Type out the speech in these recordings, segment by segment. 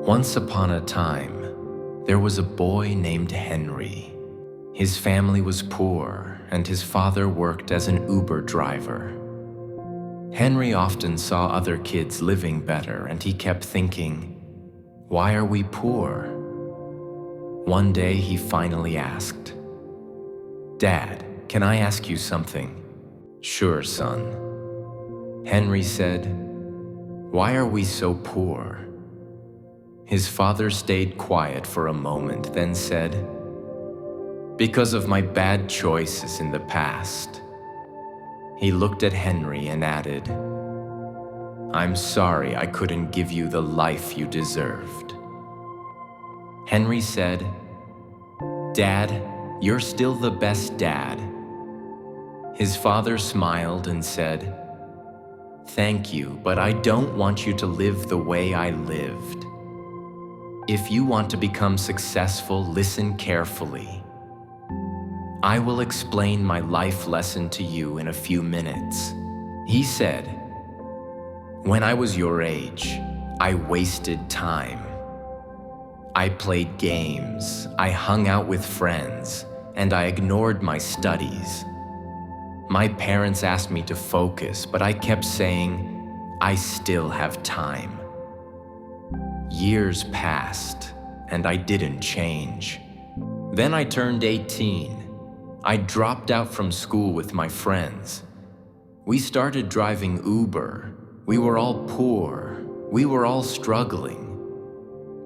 Once upon a time, there was a boy named Henry. His family was poor, and his father worked as an Uber driver. Henry often saw other kids living better, and he kept thinking, "Why are we poor?" One day he finally asked, "Dad, can I ask you something?" "Sure, son." Henry said, "Why are we so poor?" His father stayed quiet for a moment, then said, "Because of my bad choices in the past." He looked at Henry and added, "I'm sorry I couldn't give you the life you deserved." Henry said, "Dad, you're still the best dad." His father smiled and said, "Thank you, but I don't want you to live the way I lived. If you want to become successful, listen carefully. I will explain my life lesson to you in a few minutes." He said, "When I was your age, I wasted time. I played games, I hung out with friends, and I ignored my studies. My parents asked me to focus, but I kept saying, 'I still have time.' Years passed, and I didn't change. Then I turned 18. I dropped out from school with my friends. We started driving Uber. We were all poor. We were all struggling.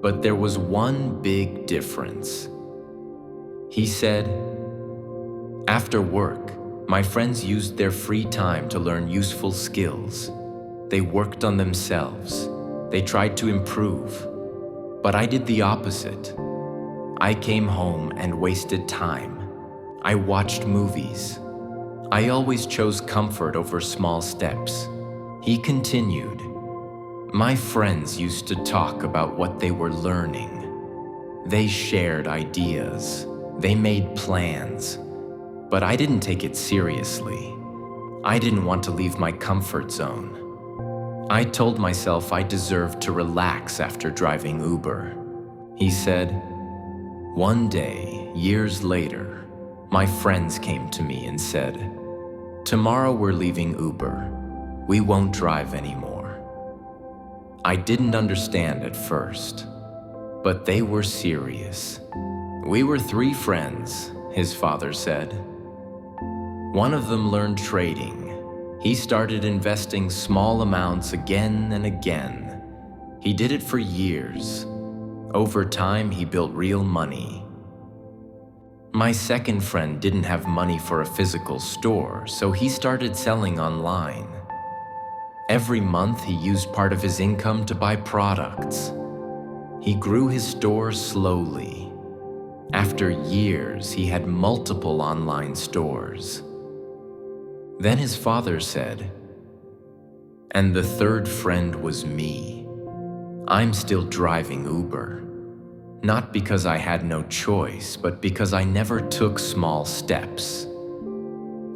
But there was one big difference." He said, "After work, my friends used their free time to learn useful skills. They worked on themselves. They tried to improve. But I did the opposite. I came home and wasted time. I watched movies. I always chose comfort over small steps." He continued, "My friends used to talk about what they were learning. They shared ideas. They made plans. But I didn't take it seriously. I didn't want to leave my comfort zone. I told myself I deserved to relax after driving Uber." He said, "One day, years later, my friends came to me and said, 'Tomorrow we're leaving Uber. We won't drive anymore.' I didn't understand at first, but they were serious. We were 3 friends," his father said. "One of them learned trading. He started investing small amounts again and again. He did it for years. Over time, he built real money. My second friend didn't have money for a physical store, so he started selling online. Every month, he used part of his income to buy products. He grew his store slowly. After years, he had multiple online stores." Then his father said, "And the third friend was me. I'm still driving Uber. Not because I had no choice, but because I never took small steps.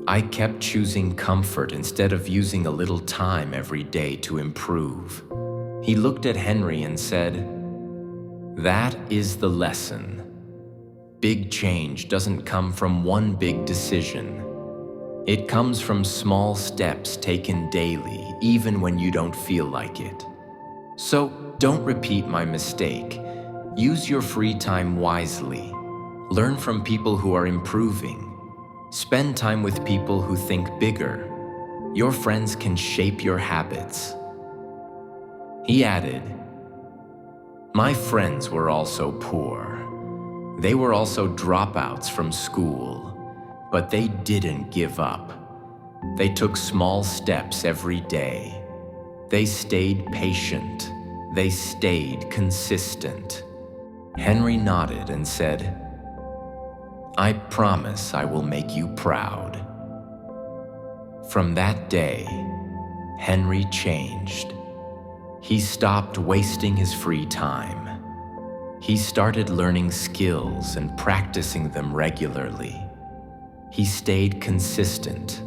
I kept choosing comfort instead of using a little time every day to improve." He looked at Henry and said, "That is the lesson. Big change doesn't come from one big decision. It comes from small steps taken daily, even when you don't feel like it. So don't repeat my mistake. Use your free time wisely. Learn from people who are improving. Spend time with people who think bigger. Your friends can shape your habits." He added, "My friends were also poor. They were also dropouts from school. But they didn't give up. They took small steps every day. They stayed patient. They stayed consistent." Henry nodded and said, "I promise I will make you proud." From that day, Henry changed. He stopped wasting his free time. He started learning skills and practicing them regularly. He stayed consistent.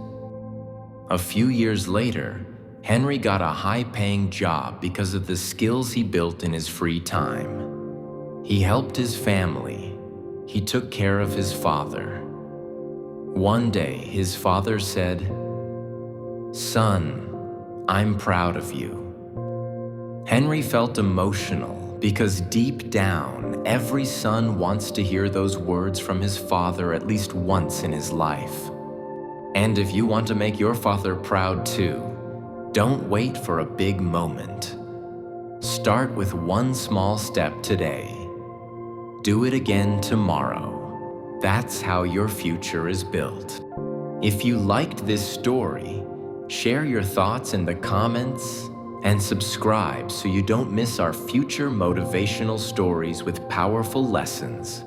A few years later, Henry got a high-paying job because of the skills he built in his free time. He helped his family. He took care of his father. One day, his father said, "Son, I'm proud of you." Henry felt emotional because deep down, every son wants to hear those words from his father at least once in his life. And if you want to make your father proud too, don't wait for a big moment. Start with one small step today. Do it again tomorrow. That's how your future is built. If you liked this story, share your thoughts in the comments and subscribe so you don't miss our future motivational stories with powerful lessons.